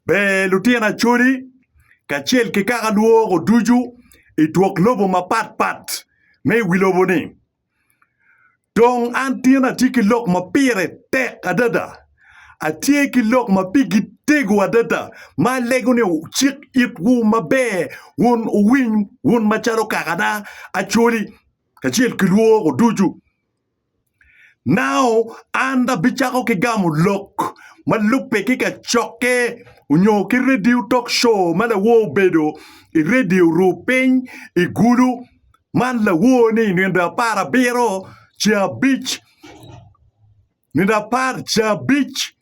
be lutien Acholi kachiel ki kaka Luo oduju ituok lobo mapat me wilobo ni. Dong an tien ati ki lok mapire tek adada. Atie ki lok mapigi tego adada. Ma lego ne chik it wu mabe wun uwin wun machalo kakada Acholi kachiel ki Luo oduju. Now anda bichako ki gamu lok malupe ki ka choke unyo ki radio talk show mala wo bedo I radio rupeng I gulu man la wo ni ninda para biro chia beach ninda par chia beach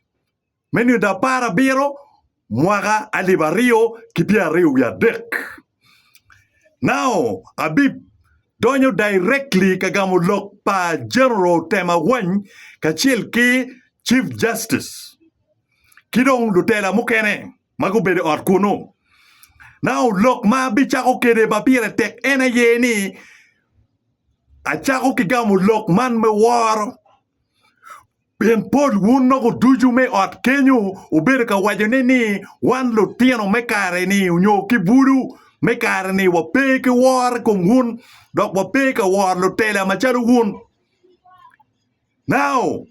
meninda para biro mwaga alibario kipia riu ya dek. Now abib donyo directly kagamu lok pa general tema wany kachiel ki chief justice kidong lutela mukene magubede ot kuno. Now lok ma bichako kede bapire tek ena yeni achako kigamu lok man me war bien pod wuno ko duju me ot kenyu ubere ka wajone ni wan lutieno me kare ni unyo kiburu me kare ni wapeke war kum wun dok wapeke war lutela machalo wun. Now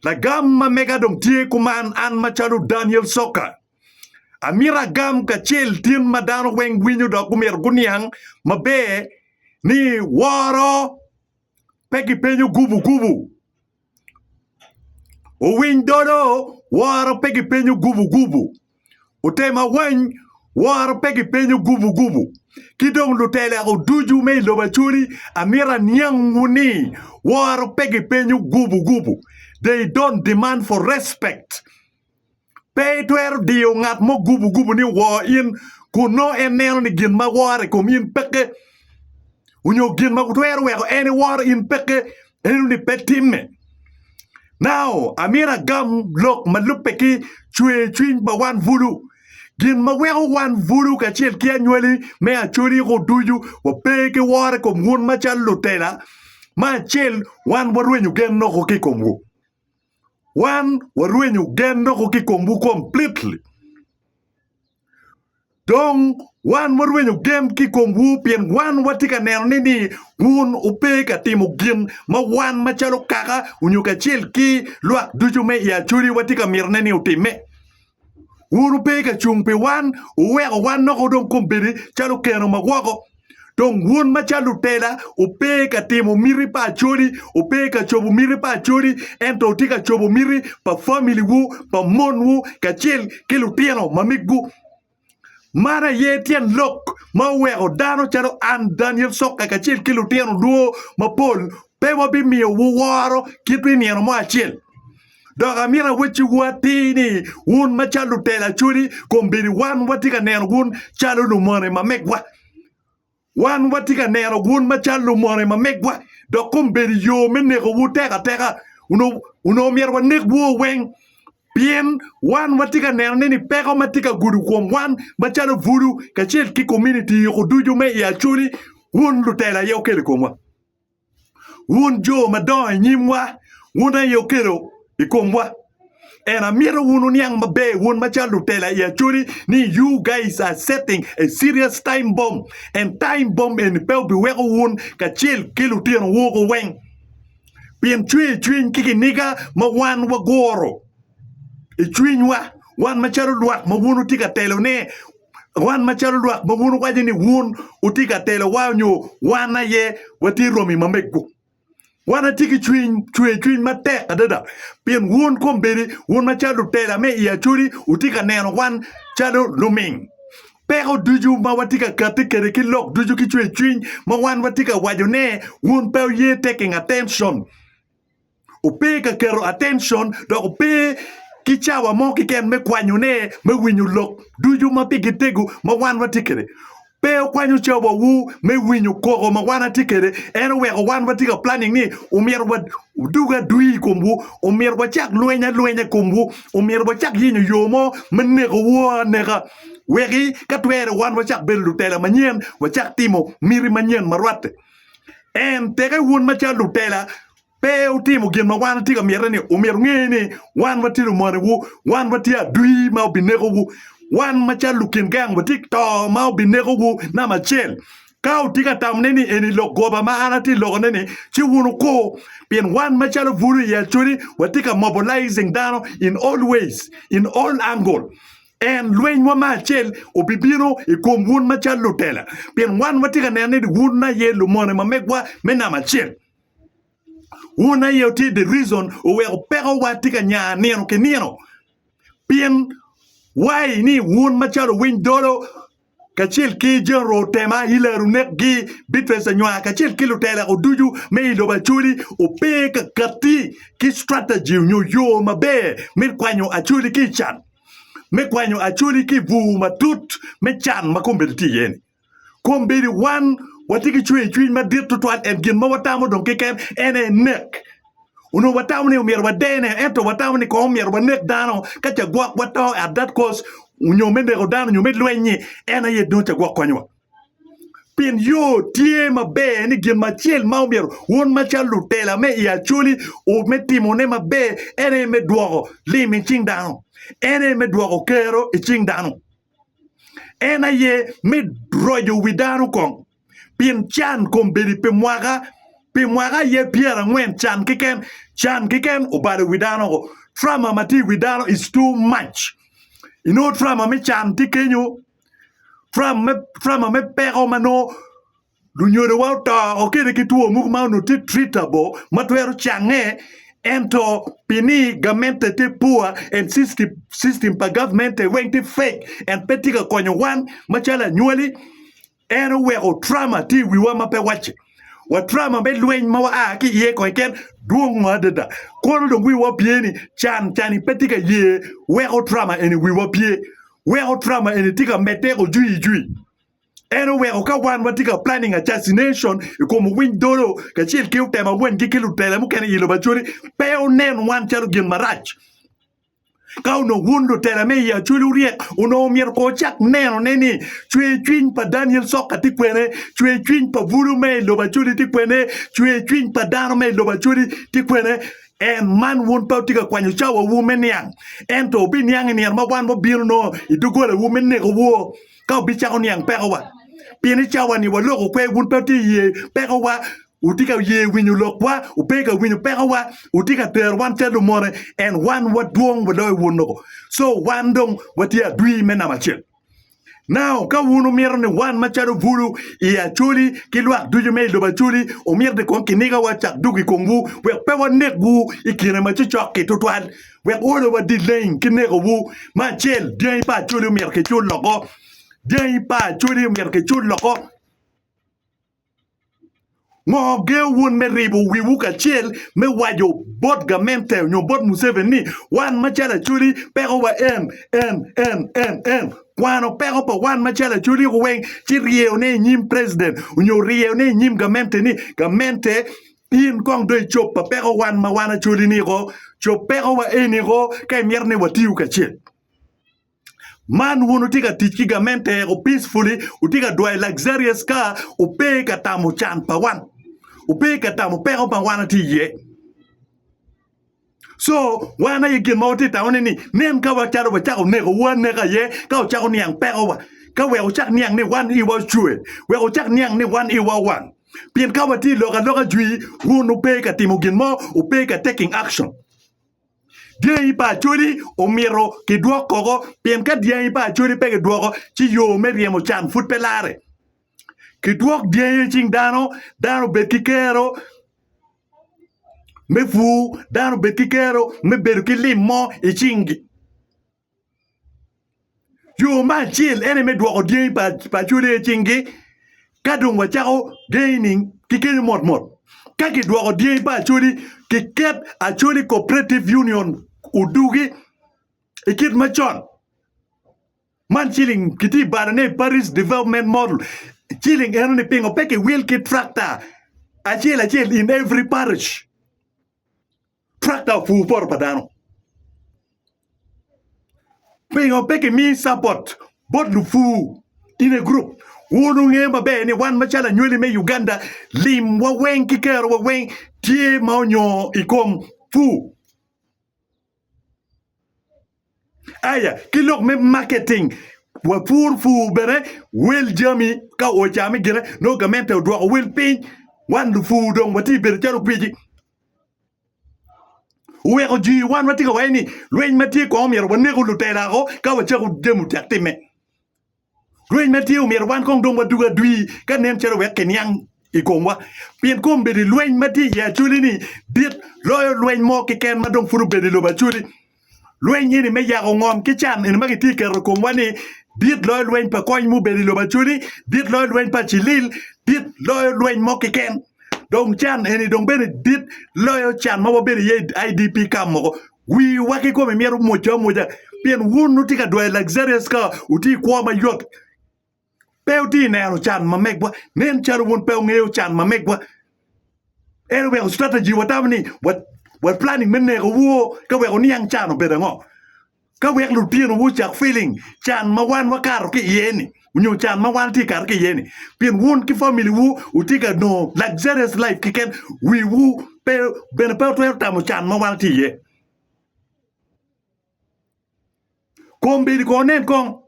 la gamma mega dong tie kuman an machalo Daniel Soka amira gam kachiel tin madano weng winyo dok umer gunyang mabe ni waro pegi penyo gubu o wing dodo waro pegi penyo gubu utema wany waro pegi penyo gubu kidong lutele ako duju me loba churi amira nyang muni waro pegi penyo gubu. They don't demand for respect. Pay to dio ngat mo gubu ni wo in kuno enel ni gin ma ware kum in peke unyo gin ma kutwer we any war in peke enu ni petimme. Now amira gam lok malupe ki chue chuin ba wan vulu gin ma we wan vulu ka chiel ki anywali me Acholi ko duju wo peke ware kum hun ma chal lutela ma chiel wan warwenyu gen no ko ki kombu. One warwenyu gendo ko kikombu completely. Dong one warwenyu gem kikombu pien one watika neno nini un upeka timu gin ma one machalo kaka unyuka chiel ki luak duju me ya Acholi watika mirneni utime. Un upeka chungpe one uweko one noko don kumbiri chalo keno magwako. Dong wun machalu tela upeka timu miri pa Acholi upeka chobu miri pa Acholi ento tika chobu miri pa family wu pa mon wu kachiel kilutieno mamigu mara yetien lok ma weko dano chalo an Daniel Soka kachiel kilutieno Luo mapol pewa bimio wu waro kitwi nieno mo achiel. Doga mira wichi watini wun machalu tela Acholi kombiri wan watika neno wun chalo lumone mamegwa. Wan watika nero gun machalo more mamegwa dokum beri yo menego wuteka uno mier wanek wo weng bien wan watika nero nini peko matika gudu kom wan machalo vuru kachiel ki community yo duju me ya Acholi wun lutela yo kele komwa wun jo madon nyimwa wuna yo kelo ikomwa. And amira wunu nyang mabe wun machalo tela ya Acholi ni you guys are setting a serious time bomb and time bomb and pel bi weko wun kachiel kilutien wogo weng pien chuin kiki niga ma wan wagoro e chuin wa wan machalo luak ma wunu tika telo ne wan machalo luak ma wunu wajini wun utika telo wanyo wana ye watiromi mamego. Wana tiki chuin mate adada pien wun komberi wun machalo tela me ya Acholi utika neno wan chalo luming pero duju ma watika katikere ki lok duju ki chuin ma wan watika wajone wun pel ye taking attention upe ka kero attention do upe ki chawa mo ki ken me kwanyone me winyu lok duju ma pigitegu ma wan watikere Peo kwanyu chawa wu me winyu koko ma wana tikere eno weko wan watika planning ni umier wa duga dui kumbu umier wa chak luenya kumbu umier wa chak yinyu yomo menego wa nega wegi katwere wan wa chak belu tela manyen wa chak timo miri manyen marwate en tege wun ma chalu tela Peo timo gin ma wan tika mirani umier ngeni wan watiru mwane wu wan watia dui ma binego wu wan machal lukin gang watik to mau binego wu na machel kau tika tam neni eni logoba ma anati logo neni chi wunu ko pien wan machal vuru ya churi watika mobilizing down in all ways in all angle and lwen wa machel obibiro ikom wun machal lutela pien wan watika neni wun na ye lumone mamegwa mena machel wuna ye ti the reason we pero watika nya neno ke neno pien why ni wun machal win dolo kachil ki jero tema hileru nekgi bitresa nywa kachil ki lutela oduju me lo bachuli ope ka kati ki strategy nyo yo mabe me kwanyo achuli ki chan me kwanyo achuli ki vu matut me chan makombelti yen kombeli wan watiki chui madit to twat en gin mawatamo don keken ene nek uno watamu ni umier wadene ento watamu ni ko umier wanek dano kacha gwak wato at that cause unyo mende rodano nyo med lwenyi ena ye don cha gwak konywa pin yo tie mabe ni gin machiel ma umier won machal lutela me ya chuli o metimo ne mabe ene me duogo limi ching dano ene me duogo kero e ching dano ena ye me royo widano kong pin chan kombeli pe mwaga ye piera ngwen chan kiken obade widano trauma mati widano is too much you know trauma me chan tikenyo trauma me pero mano lunyore wauta okere kituo mukma no ti treatable matwero change ento pini gamente te poor and system pa government went fake and petika konyo wan machala nyoli eno wero trauma ti wiwa mape wache wa trauma be lwen ma wa ki ye ko ken duong ma dada ko do wi wa pieni chani petika ye wero trauma eni wi wa pie wero trauma eni tika metero jui eno wero ka wan watika planning assassination ko mo win dolo ka chil ki utema wen ki kilu tele mo ken yilo bachuri pe onen wan chalo gin marach ka uno wundo tele me ya chuli uriek uno mier ko chak neno neni chwe chwin pa Daniel Soka tikwene chwe chwin pa vulu me lo bachuri tikwene chwe chwin pa dano me lo bachuri tikwene en man won pa tika kwanyo chawa women yang ento bin yang ni ma wan mo biro no idugole women ne ko wo ka bi chawo yang pero wa pini chawa ni walo ko kwe won pa ti ye pero wa utika ye winyu lokwa upeka winyu pekawa utika ter wan telu more and one what duong wado wuno so one dong watia dui mena machel now ka wunu mier ni wan machado vulu ya chuli kilwa duju me lo bachuli o mier de kon kiniga wacha dugi kongu we pewa negu ikire machicho ke totwal we olo wa dilain kinego wu machel dai pa chuli mier ke chul loko dai pa chuli mier ke chul loko ngo ge wun me ribu wiwu ka chiel me wajo bot gamente nyo bot Museveni wan machala chuli pero wa en kwano pero pa wan machala chuli ko wen chi rieo ne nyim president nyo rieo ne nyim gamente ni gamente in kong do chop pa pero wan ma wana chuli ni go chop pero wa eni go ka mierne watiu ka chiel man wunu tika tiki gamente o peacefully utika do luxurious car o pe ka tamo chan pa wan upe katamu pero pa wana ti ye so wana ye gin mawti ta oneni nem ka wa charo wa charo ne ko wan ne ka ye ka o charo niang pero wa ka we o chak niang ne wan I wa chue we o chak niang ne wan I wa wan pien ka wa ti loka jui wunu pe ka timu gin mo upe ka taking action dia ipa churi o miro ki duoko go pien ka dia ipa churi pe ki duoko chi yo me riemo chan fut pelare Kituok dia ching dano betkikero me fu dano betkikero me berkili mo chingi yo ma chill ene me duoko dia pa chule chingi kadung wa chao gaining kikeni mot kaki duoko dia pa chuli kiket a chuli cooperative union udugi ikit machon man chilling kiti barane Paris development model chilling eno ni pingo peke wheel kit tractor achil in every parish tractor fu por padano pingo peke mi support bot lu fu in a group wonu ngema be ni wan machala nyoli me Uganda lim wa wen kikero wa wen tie maonyo ikom fu aya kilok me marketing wa pour fu bere wel jami ka o jami gele no ga mente do wel pin wan fu dong wati ber charo piji we ko ji wan wati ko wayni lwen mati ko mi ro ne ko lutela ko ka wa charo demu taktime lwen mati o mi wan ko dong waduga dui ka nem charo we kenyang ikongwa pien ko mbedi lwen mati ya chuli ni dit loyo lwen mo ke ken madong furu bedi lo ba chuli lwen yini me ya ngom ke chan en magi ti ker ko wani dit loy lwen pa koy mu bedi lo ba chuli dit loy lwen pa chilil dit loy lwen mo ke ken dong chan eni dong bedi dit loyo chan mo bedi ye IDP kam mo wi waki ko me mieru moja moja pien wunu tika do luxurious ka uti kwa ma yot peu ti nero chan ma megwa nen charu won peu ngeo chan ma megwa ero we strategy watamni what planning men ne wo ka we ni yang chan be ngo ka we lu ti no wo chak feeling chan ma wan wa kar ke yeni unyo chan ma wan ti kar ke yeni pien won ki family wu utika no luxurious life ki ken we wu pe ben pe to ta mo chan ma wan ti ye kombi ko nen kon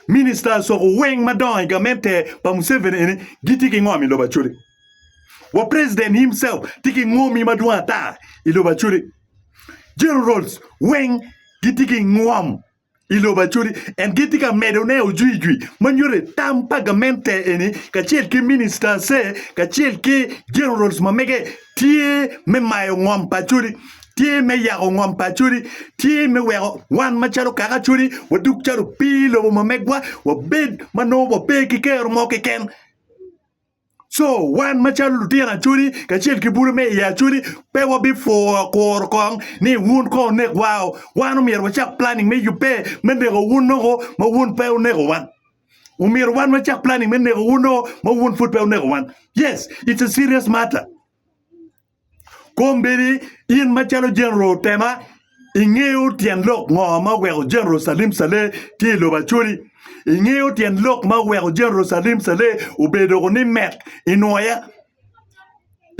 Minister so weng madon gamente pa Museveni ene gitiki ngomi lo bachuri. Wa president himself tiki ngomi madwa ta ilo bachuri. Generals weng gitiki ngom ilo bachuri and gitika medone ujui manyure tampa gamente ene kachel ki minister se kachel ki generals mamege tie memayo ngom bachuri. Tie me ya ngom pachuri tie me we wan macharo kaka churi waduk charo pilo mo megwa wa bed mano wa be ki ker mo ke ken so wan macharo tiana churi ka chel ki buru me ya churi pe wa before kor kong ni wun ko ne wow wan mi wa chak planning me you pe men de wun no ma wun pe ne wan umir wan ma chak planning men ne wun no ma wun foot pe ne wan yes it's a serious matter Komberi in machalo general tema ingeo tien lok ma wego general Salim Saleh ti lo bachuri ingeo tien lok ma wego general Salim Saleh ubedo ni met inoya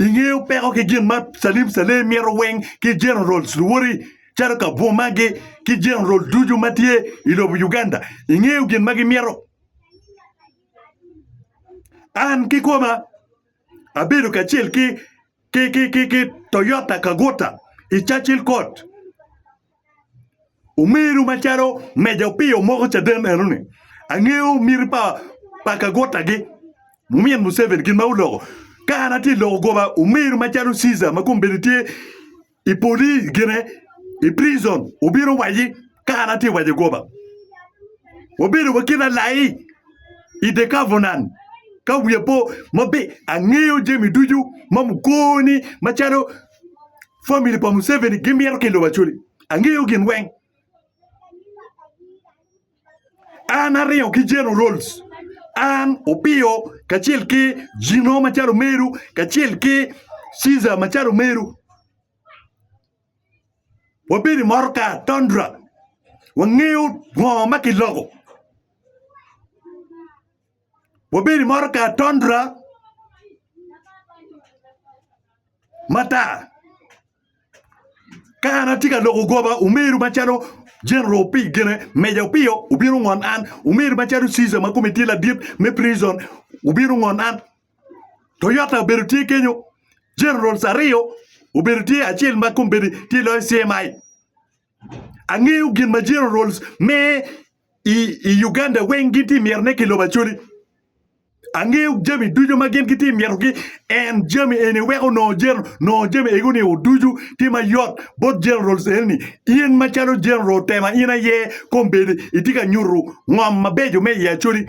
ingeo pero ke gin ma Salim Saleh miero weng ki general Suwori charaka bomage ki general Duju Matie ilo Uganda ingeo gin magi miero an ki koma abedo kachel ki Toyota Kagota Churchill Court umiru macharo meja pio moko chaden erune angeo mirpa Kagota ge mumien Museveni kin maulo kana ti logo goba umiru macharo Caesar makumbeliti ipoli gene prison ubiru waji kana ti waji goba ubiru wakina lai idekavonan ka wiepo mabe angeo jemi duju mamukoni macharo family pa Museveni gimiero kilo bachuli angeo gin weng an ariyo ki generals an opio kachel ki jino macharo meru kachel ki Caesar macharo meru wabiri morka tundra wangeo ngoma kilogo wabiri morka tundra mata kana tika logo goba umeru macharo general pi gene meja pio ubiru ngon an umeru macharo Caesar makomiti la dip me prison ubiru ngon an Toyota beruti kenyo general Sario uberuti achil makumberi ti lo CMI angeu gin ma generals me i Uganda wengiti mierne kilo bachuri angeu jami duju magen kiti miergi and jami anywhere no jami eguni duju ti ma yot bot generals eni ien machalo general tema ina ye kombedi itika nyuru ngom mabejo me ya churi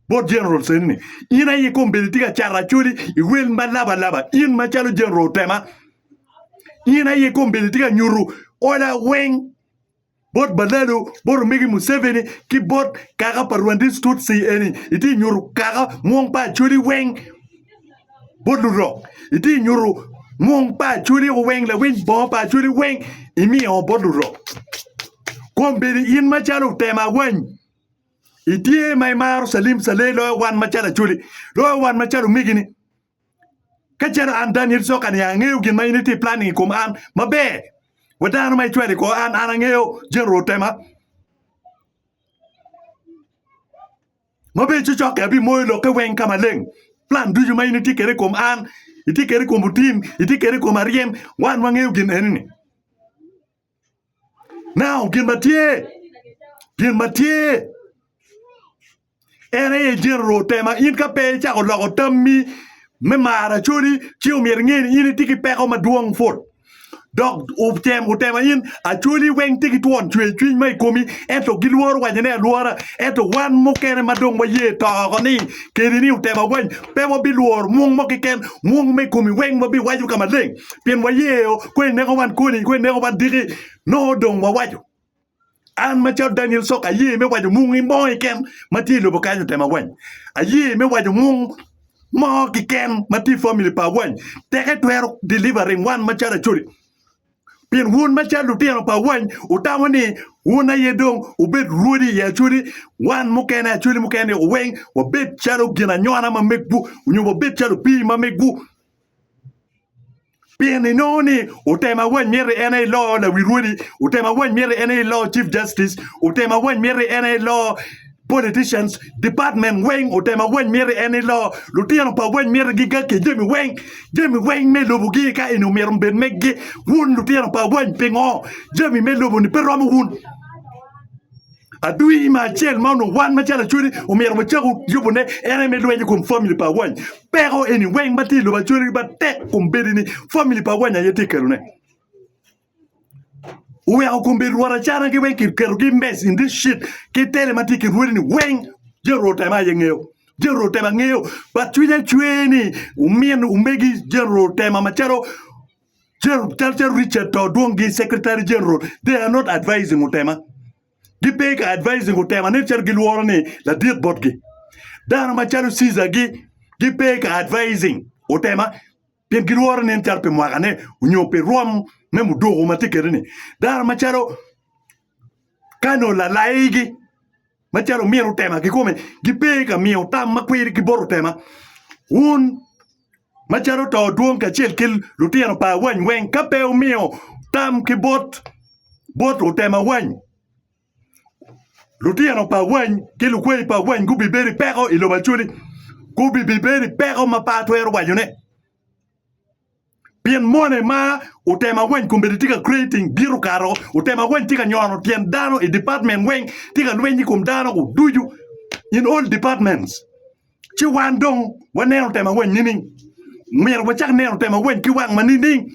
bot generals eni ina ye kombedi tika chara churi iwel laba in machalo general tema ina ye kombedi tika nyuru ola weng bot balado bot megi Museveni ki bot kaga parwandi stutsi eni iti nyuru kaga mong pa churi weng bot luro iti nyuru mong pa churi weng la weng bo pa churi weng imi on bot luro kombedi in machalo tema weng iti mai maro Salim Saleh lo wan machala churi lo wan machalo migini kachara andan hirso kan ya ngeu gin mainiti planning kum an mabe Wadano mai chwede ko an anangeo General Tema. Mabe chuchok abi moy lo ke wen kamaleng. Plan du juma ini tikere kom an, itikere kom butin, itikere kom ariem, wan wangeo gin enini. Now gin matie. Ene General Tema in ka pe cha ko logo tammi me mara churi chiu mier ngeni ini tiki peko maduong fort. Dog utema in Acholi weng tiki tuon chui mai komi eto gilwor wanyane luora eto wan mokene madong wa ye to koni kiri ni utema wen pe mo bilwor mung mokiken mung mai komi weng mo bi waju kama leng pien wa ye o kwen nego wan kuni kwen nego wan diri no dong wa waju an machal Daniel sok aye me waju mung imo iken mati lo bokanyo tema wen aye me waju mung mo kiken mati family pa wen teke twero delivering one machal Acholi Pien wun macha lutino pa wan utamani wuna yedong ubet rudi ya Acholi wan mukene Acholi mukene weng wabet chalo gina nyona ma mekbu unyo wabet chalo pi ma mekbu Pien inoni utema wan mere ene law la wirudi utema wan mere ene law chief justice utema wan mere ene law politicians department weng utema wan mere ene law lutino pa wan mere giga ke jemi weng me lobugi ka inu mere ben megge wun lutino pa wan pingo jemi me lobu ni peromu wun adui ma chel manu wan ma chala churi o mere mo chagu yubune ene me lwenye kum family pa wan pero eni weng mati lo ba churi ba tek kum bedini family pa wan ya tekerune we are going to be water chana ki wen ki mess in this shit ki tele mati ki ruini wen General Tema ngeo but chweni umien umegi General Tema macharo General Richard to dongi Secretary General they are not advising Utema gi pay ka advising Utema ne cher gilworo ni la dir botgi dana macharo Caesar gi pay ka advising Utema pien gilworo ni cher pe mwagane unyo pe rom memu dogo matikerini dar macharo kano la laigi macharo mien Tema ki come gipeka mien tam makwiri ki boru Tema un macharo to duon ka chel kil lutiano pa wen kapeo mio tam ki bot Tema wen lutiano pa wen kilu kwei pa wen gubi beri peko ilo Acholi gubi beri peko mapato ero wajone Pien mone ma utema wen kumbeditika creating biru karo utema wen tika nyono tien dano i department wen tika lwenyi kum dano uduju in all departments chi wandong wane utema wen nining umir wachak ne utema wen kiwang manining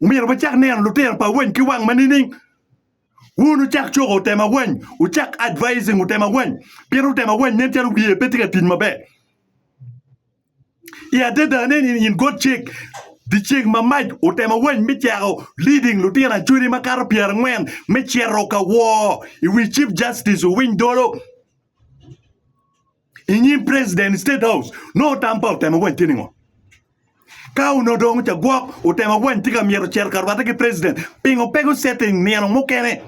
umir wachak ne lutera pa wen kiwang manining unu chak choko utema wen uchak advising utema wen pien utema wen nentelu biye petika tin mabe ya deda neni in god check di ching mamaj utema wen michero leading Lieutenant Acholi makaro pier ngwen michero ka wo iwi chief justice win dolo inyi president state house no tampa utema wen tiningo ka uno dong cha gwak utema wen tika miero cher karwata ki president pingo pego setting niano mukene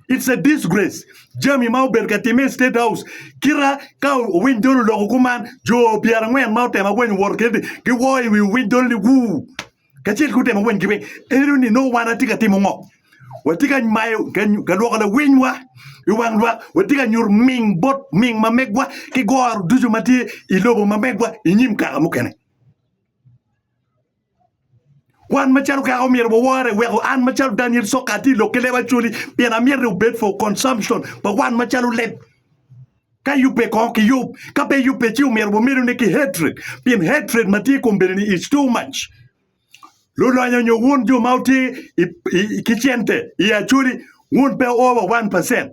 it's a disgrace jami mau berkatime state house kira ka win dolo lo kuman jo pier ngwen mau tema wen workede ki wo iwi win dolo wu kachil kutema wen kibe eruni no wana tika timongo watika mayo kan lokala winwa iwangwa watika nyur ming bot ming mamegwa ki gor duju mati ilobo mamegwa inyim ka mukene wan macharo ka omier bo wore wego an macharo Daniel Sokati lo kele Acholi pena mier no bed for consumption but wan macharo let ka yupe ko ki yup ka pe yupe chi omier bo miru ne ki hatred pien hatred mati kombeni is too much Lolo nyo wun jo mauti kichente ya Acholi wun pe over 1%.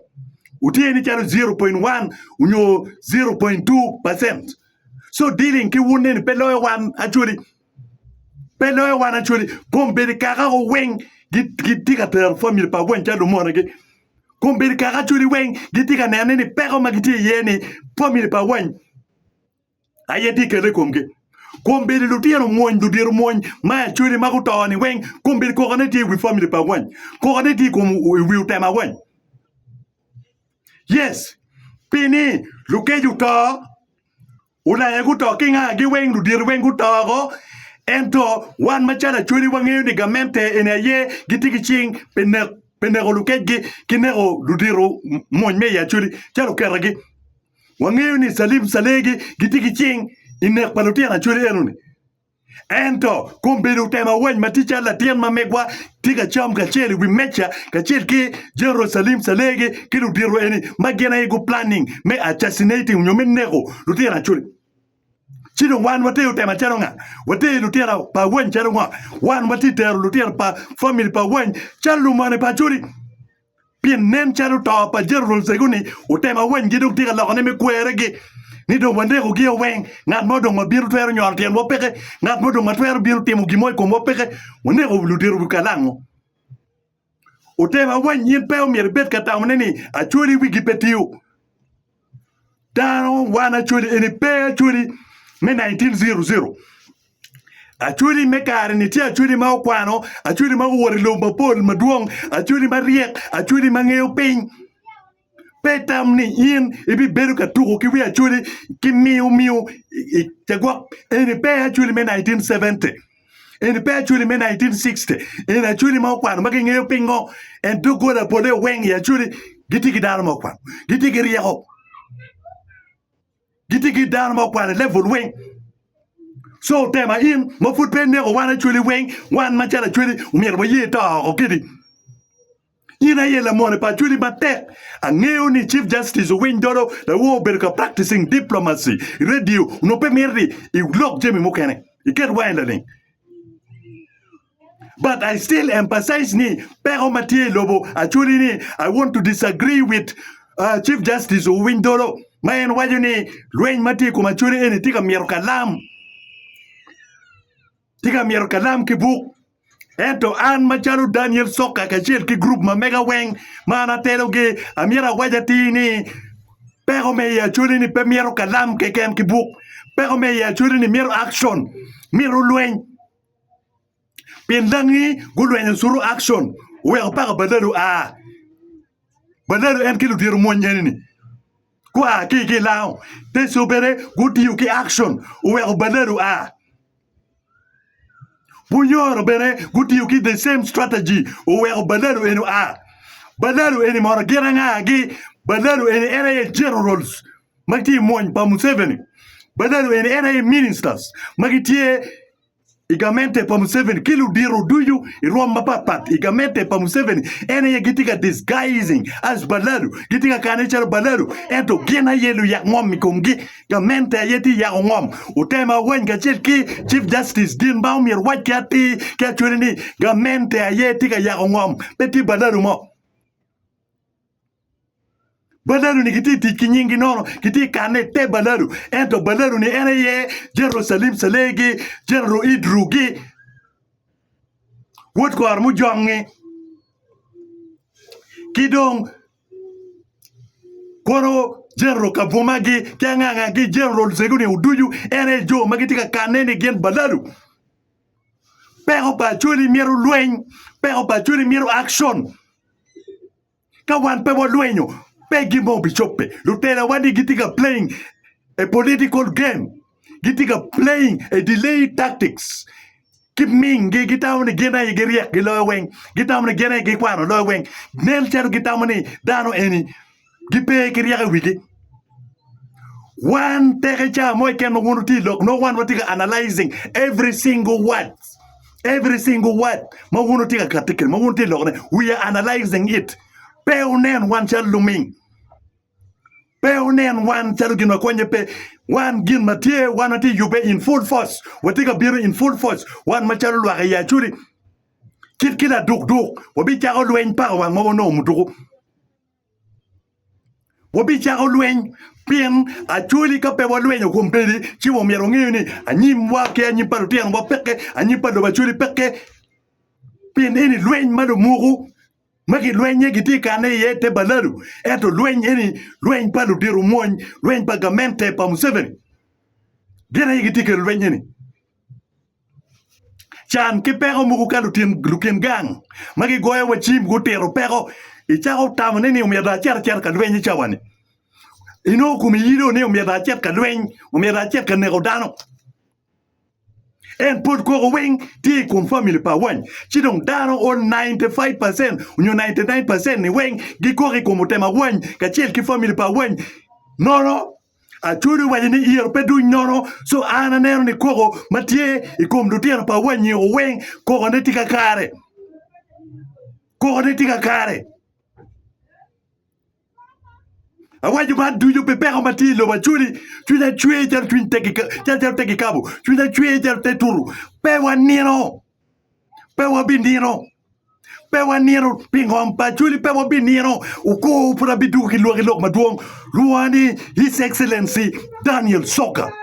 Utie ni chalo 0.1 unyo 0.2%. So dealing ki wun ni peloe wan Acholi. Peloe wan Acholi. Kombedi kaka ko weng gitika ter family pa wen chalo mona ki. Kombedi kaka Acholi weng gitika nene ni peko magiti yeni family pa wen. Ayeti kele komge. Kombedi lutiano moñ dudir moñ ma Acholi makutoni wen kombedi ko kaneti wi family pa wen ko kaneti ko wi utema wen yes pini lukeju to una yaguto kinga gi wen dudir wen guto go ento wan machala churi wang'eyo ni gamente ene ye gitigi ching penego lukegi kinego ludiro mony me ya churi chalo keragi wang'eyo ni Salim Salegi gitigi ching inek palutiana churi enuni ento kumbiru tema weny maticha latien mamegwa tiga cham kacheli wi mecha kachel ki General Salim Salegi ki ludiro eni magena ego planning me assassinating nyomenego lutiana churi chino wan wate utema charo nga wate lutiara pa wen charo nga wan wate ter lutiara pa family pa wen chalo mane pa churi pien nen charo ta pa General Seguni utema wen giduk tiga lakone me kweregi ni do wande ko giyo wen ngat modo mabiru twero nyor tien wo peke ngat modo matwero biru timo gimoy ko wo peke wande ko lutiru bukalango utema wen yin peo mier bet kata mneni achuri wigi petiu dano wana churi eni pe churi me 1900 achuri me kare ni tia achuri ma okwano achuri ma wori lomba pol maduong achuri ma riek achuri ma ng'eyo piny petam ni in ibi beru ka tuko ki wi achuri ki miu chagwa eni pe achuri me 1970 eni pe achuri me 1960 eni achuri ma okwano ma ng'eyo piny ngo en to goda pode weng ya achuri gitigi dano ma okwano gitigi rieko gitigi dano ma okwano level weng so tema in mo foot pen ne ko wana chuli weng wan ma chala chuli umier bo yeta o kidi ina yela mone pa chuli batek angeo ni Chief Justice Wing Dodo the wo berka practicing diplomacy radio no pe merdi I lock jemi mokene I get winding but I still emphasize ni pero Mathieu Lobo actually ni I want to disagree with Chief Justice Wing Dodo mayen wajo ni Lweny Mathieu kuma chuli eni tika mier kalam tiga mier kalam ki buk ento an machalo Daniel Soka kachel ki group ma mega weng mana telo ge amira wajati ni pero me ya chuli ni pe miero kalam ke kem ki buk pero me ya chuli ni miero action miero lweny pindangi gulweny suru action we pa badalu badalu en ki lutir monyen ni kwa ki lao te sobere gutiyu ki action we badalu Bunyor bene gutiyu ki the same strategy we badalu enu badalu eni mora geranga gi badalu eni era generals magti moñ pa Museveni badalu eni era ministers magitie igamente pa Museveni kilu diro duyu iroma papat igamente pa Museveni ene gitika disguising as badalu gitika kanechar badalu ento gena yelu yak ngom mikongi gamente yeti yak ngom utema wen gachel ki Chief Justice din baumir wakati kachulini gamente yeti ka yak ngom peti badalu mo badalu ni kiti kinyingi nono kiti kane te badalu ento badalu ni ene ye General Salim Salegi General Idrugi wot ko armu jonge kidong kono General Kabumagi kyanganga gi General Seguni uduyu ene jo magitika kane ni gen badalu pero pa chuli miero lweny pero pa chuli miero action kawan pebo lwenyo Peggy Mo Bichope, Lieutenant Wadi Gitika playing a political game, Gitika playing a delay tactics. Keep Ming, Gitamani Gena Giria, Gilowing, Gitamani Gena Giquano, Lowing, Nel Charo Gitamani, Dano any, Gipe Giria Wiki. One Terecha Moikan Munuti look, no one will analyzing every single word. Every single word. Mahunutika Katikan, Mahunuti look, we are analyzing it. Peonen one chal luming. Peonen one chal gin kwenye pe one gin matie one ati yube in full force. Watika biru in full force. One machalu wa ya churi. Kila duk. Wabi chako luen pa wang mawono mutuku. Wabi chako luen pien a chuli ka pe waluen kumpeli chiwo mierongi ni anyim wake anyim palutian wapeke anyim palo bachuli peke pien eni luen madu muru. Maki lwenye gitika ne yete balaru eto lwenye palu diru moñ lwenye pagamente pa Museveni gena gitika lwenye ni chan ki pero mugu kalu lukin gang maki goya wachim gutero pero ichako tamane ni umeda char ka lwenye chawani ino kumi yiro ni umeda char ka lwenye umeda char ka negodano en put ko wing ti kum family pa wan chidong daro on 95% unyo 99% ni wing gi ko ri kum tema wan ka chel ki family pa wan no Acholi wa ni ir pe du nono so ana neno ni kogo matie ikum du tier pa wan ni wing kogo ne tika kare Awaju ba du you prepare mati lo Acholi tu la tuer tel tu teki kabu tu la tuer tel te turu pe wa nino pe wa binino pe wa nino pingom pa Acholi pe wa binino uko pura bidu ki lo maduong Luani His Excellency Daniel Soka